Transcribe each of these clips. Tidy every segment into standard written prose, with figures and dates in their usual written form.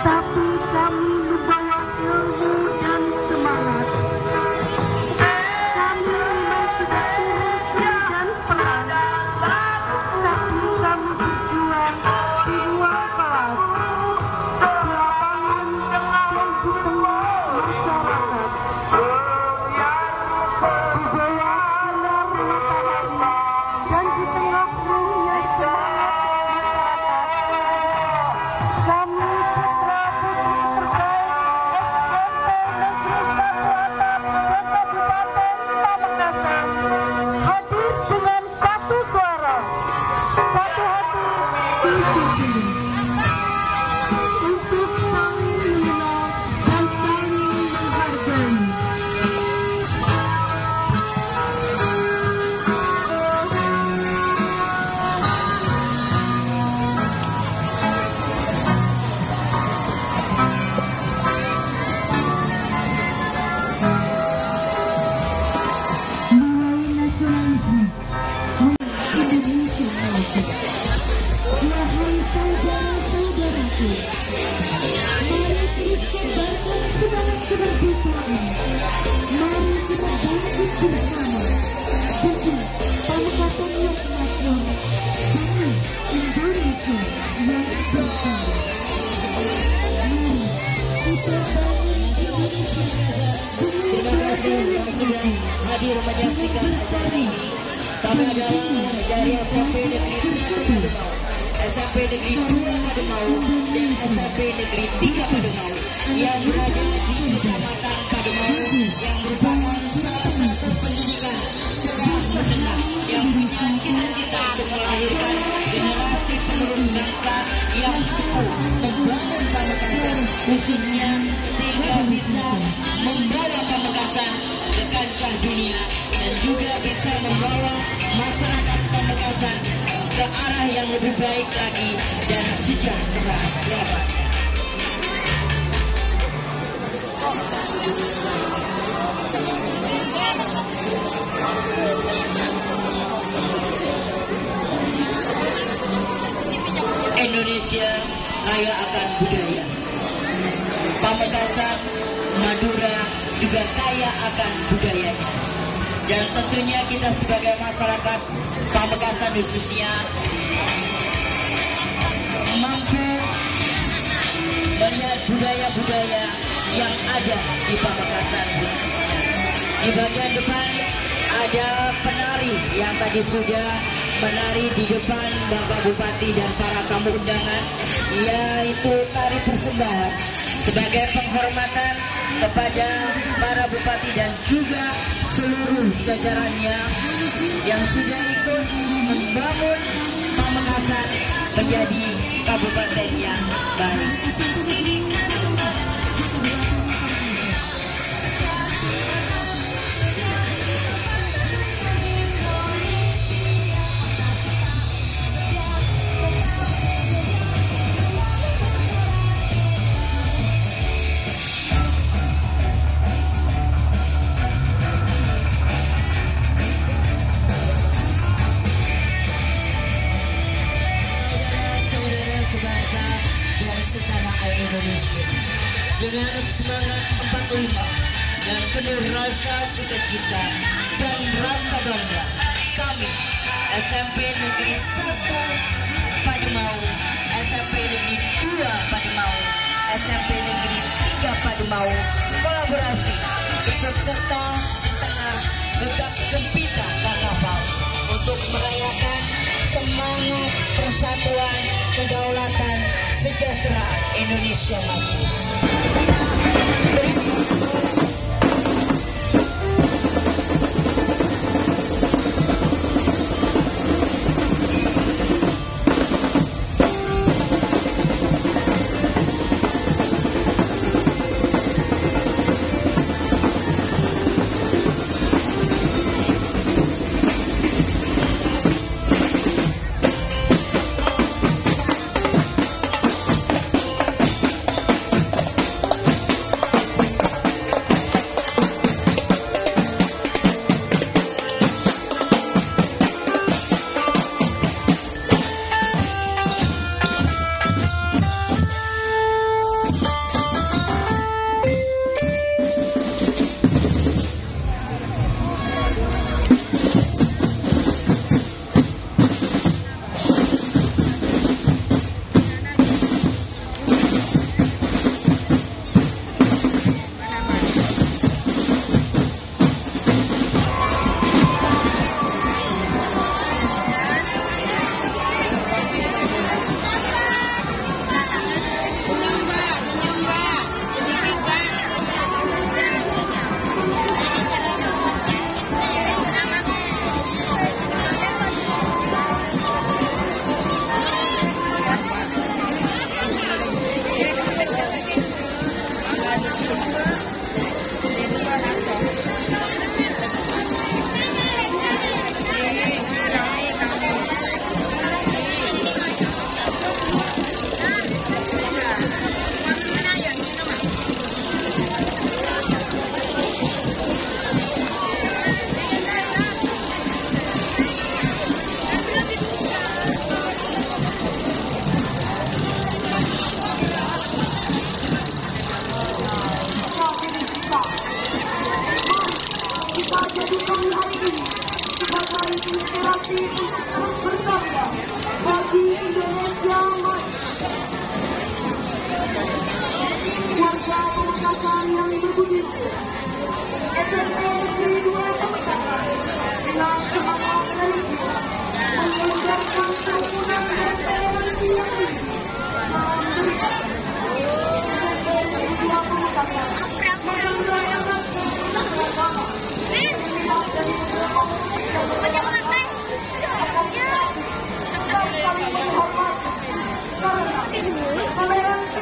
tapi kami membawa ilmu dan semangat. Kami memang sudah kurus dan pelan, tapi kami berjuang di ruang kelas, di lapangan, dan di tengah masyarakat. Di bawah sinar matahari dan di tengah riuhnya semangat masyarakat, kami putra-putri terbaik SMP Negeri 1 Kabupaten Pamekasan hadir dengan satu suara, satu hati, untuk saling mengenal dan saling menghargai. Mulai nasionalisme Indonesia maju. Wahai saudara-saudaraku, mari terus kembangkan semangat kemerdekaan. Mari kita bangkit bersama demi Pamekasan yang makmur, demi Indonesia yang bersama. Mari kita bangun Indonesia Terima kasih yang sudah hadir menyaksikan acara ini. Kami adalah dari SMP Negeri 1 Pademau, SMP Negeri 2 Pademau, dan SMP Negeri 3 Pademau yang berada di Kecamatan Pademau, yang merupakan salah satu pendidikan sekolah menengah yang punya cita-cita untuk melahirkan generasi penerus bangsa yang mampu membangun Pamekasan khususnya sehingga bisa membawa Pamekasan ke kancah dunia dan juga bisa membawa masyarakat Pamekasan ke arah yang lebih baik lagi dan sejahtera. Selamat. Indonesia kaya akan budaya. Pamekasan, Madura juga kaya akan budayanya. Dan tentunya kita sebagai masyarakat Pamekasan khususnya mampu melihat budaya-budaya yang ada di Pamekasan khususnya. Di bagian depan ada penari yang tadi sudah menari di depan Bapak Bupati dan para tamu undangan, yaitu tari persembahan sebagai penghormatan kepada para bupati dan juga seluruh jajarannya yang sudah ikut membangun Pamekasan menjadi kabupaten yang baik. Indonesia dengan semangat 45 dan penuh rasa sukacita dan rasa bangga, kami SMP Negeri 1 Pademau, SMP Negeri 2 Pademau, SMP Negeri 3 Pademau kolaborasi ikut serta di tengah gegap gempita karnaval untuk merayakan semangat persatuan, kedaulatan, sejahtera Indonesia maju.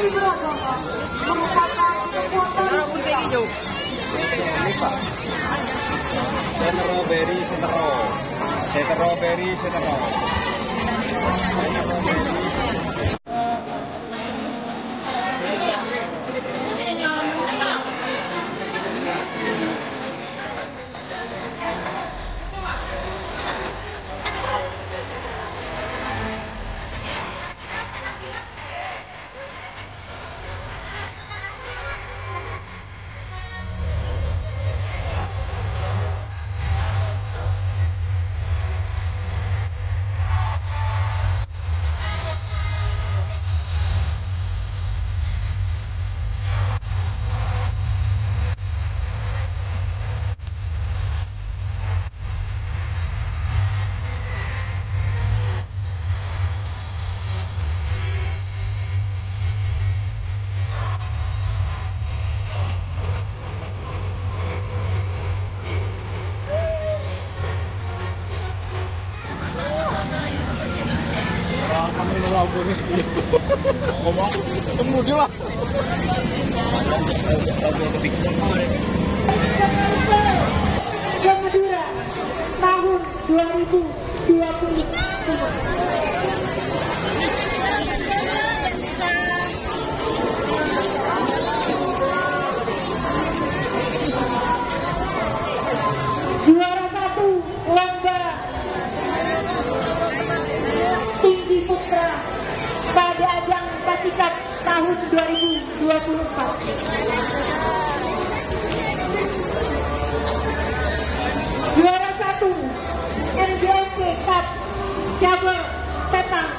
Seni beragama merupakan kekuatan kita. Strawberry setero. Strawberry setero. Temu dia lah. Yang Madura tahun 2020. Juara 1 lomba tinggi putra pada ajang Pacikat tahun 2024. Juara 1 NBMP Cup cabur Petang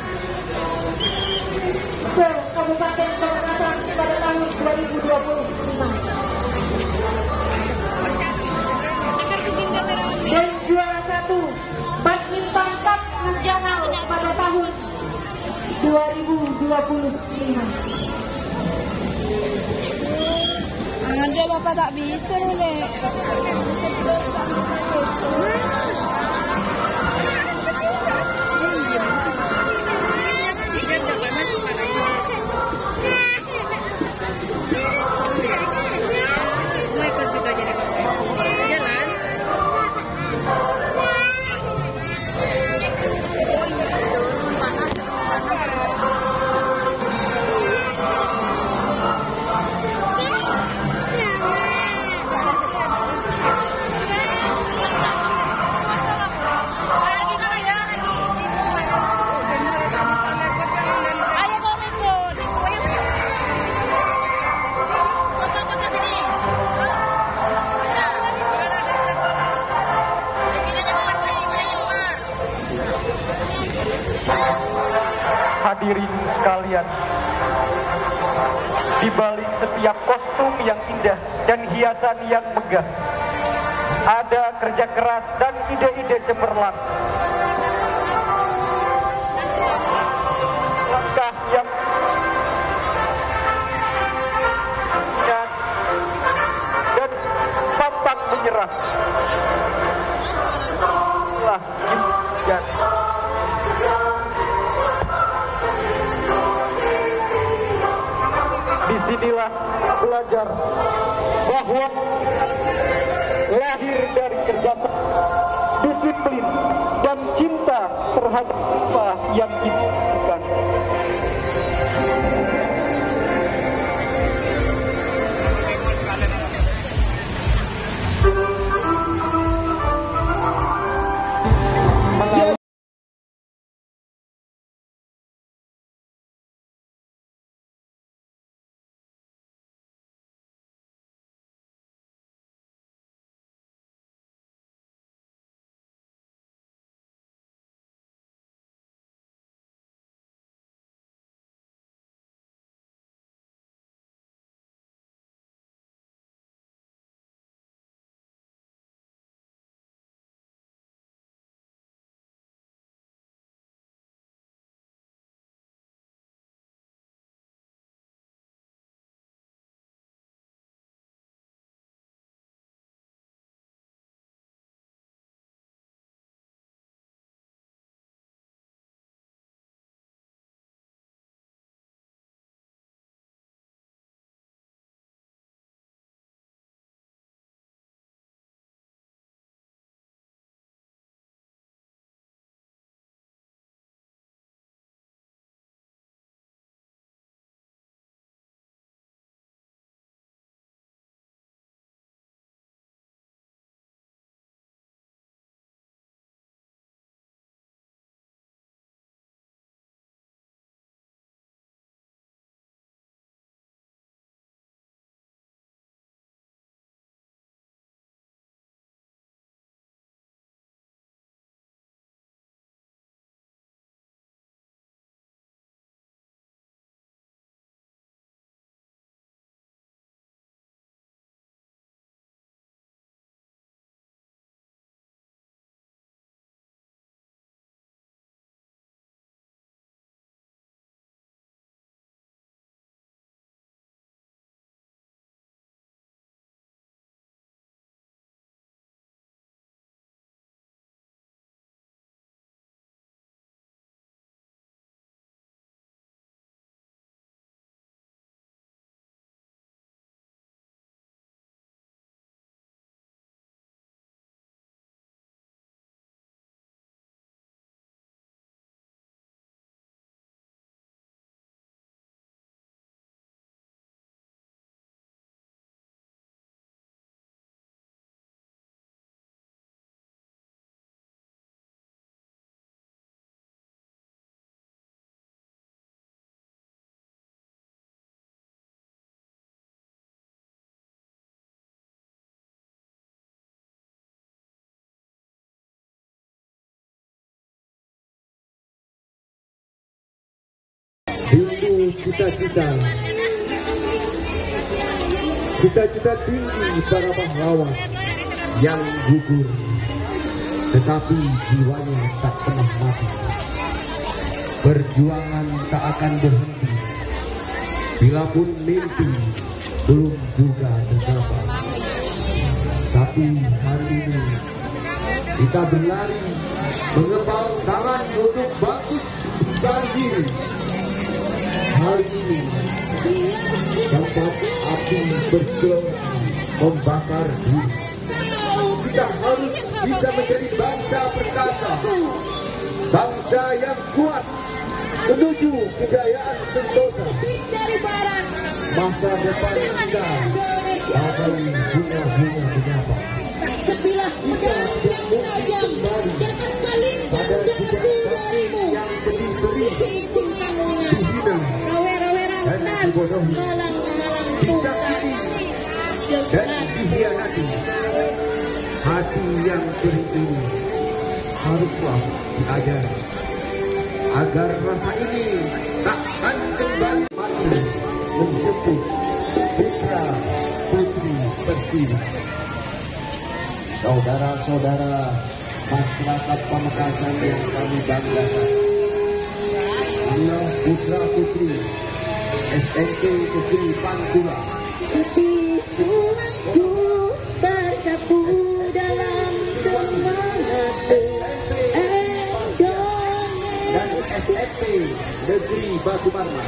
ke Kabupaten Pamekasan pada tahun 2025. Dan juara 1 Badminton Cup Nasional pada tahun 2025. Ada bapak tak bisa nih. Hadirin sekalian, di balik setiap kostum yang indah dan hiasan yang megah, ada kerja keras dan ide-ide cemerlang. Langkah yang dan pantang menyerah. Lah, dan disinilah belajar bahwa lahir dari kerja disiplin dan cinta terhadap apa yang kita lakukan. rindu cita-cita tinggi para pahlawan yang gugur, tetapi jiwanya tak pernah mati. Perjuangan tak akan berhenti, bila pun mimpi belum juga tercapai. Tapi hari ini kita berlari mengepal tangan untuk bangkit berdiri. Hari ini tempat api bergelora membakar diri. Kita harus bisa menjadi bangsa perkasa, bangsa yang kuat menuju kejayaan sentosa. Masa depan kita bagai bunga-bunga menyapa. Sebilah pedang yang tajam dapat paling pada jejak yang beri-beri dihina dan dibodohi, disakiti dan dihianati. Hati yang kering ini haruslah diajari agar rasa ini takkan kembali mati menjemput putra putri terpilih. Saudara-saudara masyarakat Pamekasan yang kami banggakan, inilah putra putri SMP Negeri Pantura. Tujuanku bersatu dalam semangat dan SMP Negeri Batu Marma.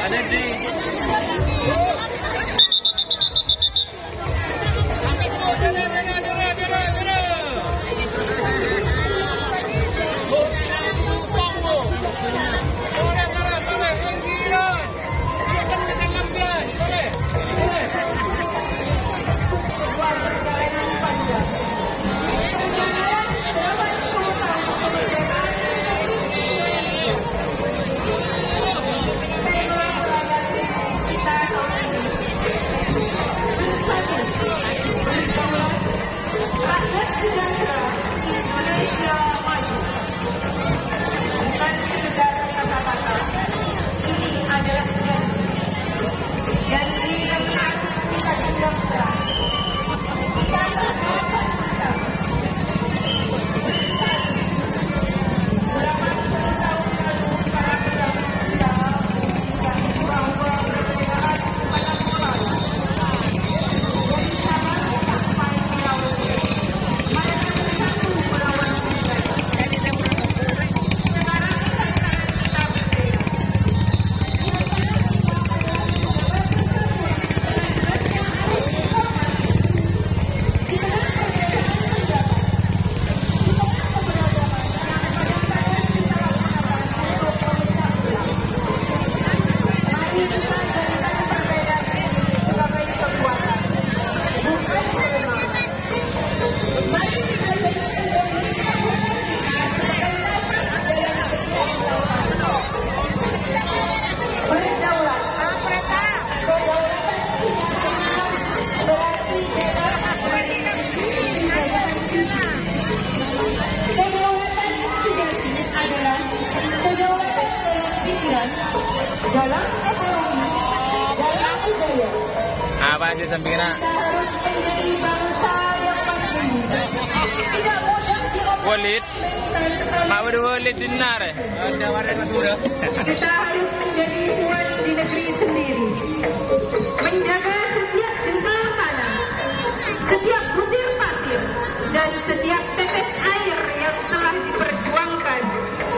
Ada di dalam ekonomi, dalam budaya. apa aja sampingnya? Harus menjadi bangsa yang mandiri. Tidak mudah Walid, mak udah Walid dinar. Ada warna Madura. Kita harus menjadi tuan di negeri sendiri. Menjaga setiap jengkal tanah, setiap butir pasir, dan setiap tetes air yang telah diperjuangkan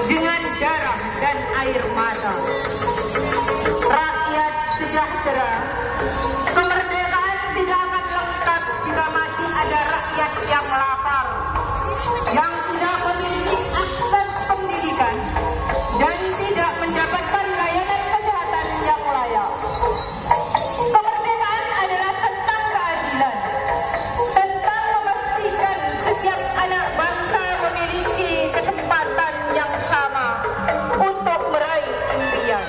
dengan darah dan air mata. Rakyat sejahtera, kemerdekaan tidak akan lengkap jika masih ada rakyat yang lapar, yang tidak memiliki akses pendidikan, dan tidak mendapatkan layanan kesehatan yang layak. Kemerdekaan adalah tentang keadilan, tentang memastikan setiap anak bangsa memiliki kesempatan yang sama untuk meraih impian.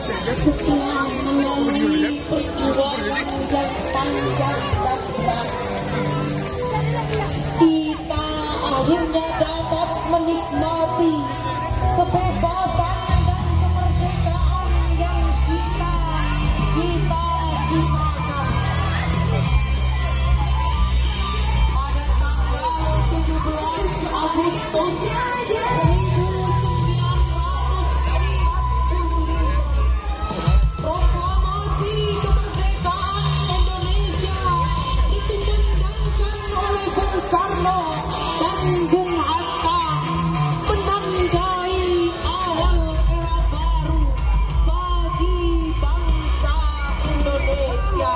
setelah melalui perjuangan yang panjang dan berat, kita akhirnya dapat menikmati kebebasan dan kemerdekaan yang kita cita-citakan. Pada tanggal 17 Agustus 1945, proklamasi kemerdekaan Indonesia dikumandangkan oleh Bung Karno dan Bung Hatta, menandai awal era baru bagi bangsa Indonesia.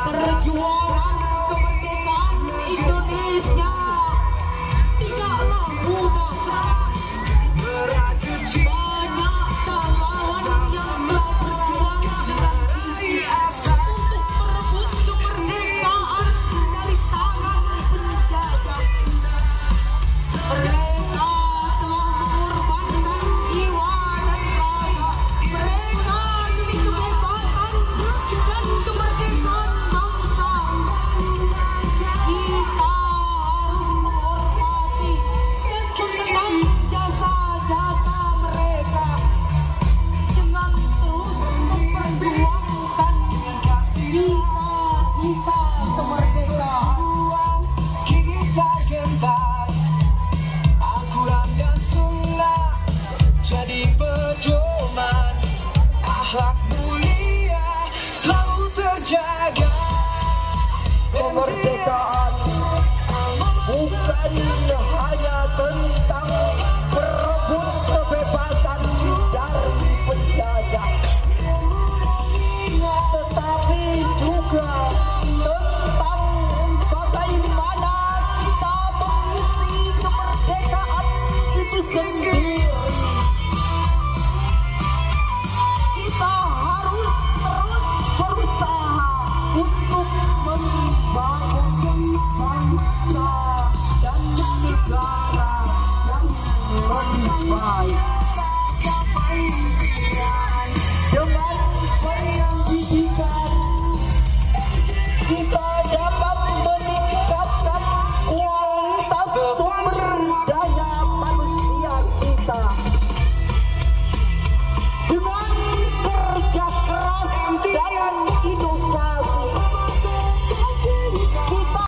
Perjuangan kemerdekaan Indonesia tidaklah mudah. Banyak pahlawan yang telah berjuang dengan gigih untuk merebut kemerdekaan dari tangan penjajah. Mereka telah mengorbankan jiwa dan raga mereka demi kebebasan dan kemerdekaan bangsa. Kita harus menghormati dan mengenang jasa-jasa mereka dengan terus memperjuangkan cita-cita kemerdekaan. Kita gentar Al-Quran dan Sunnah jadi pedoman, akhlak mulia selalu terjaga. Kemerdekaan bukan hanya tentang merebut kebebasan dari penjajah, tetapi juga tentang bagaimana kita mengisi kemerdekaan itu sendiri. Kita harus terus berusaha untuk membangun bangsa dan negara yang lebih baik.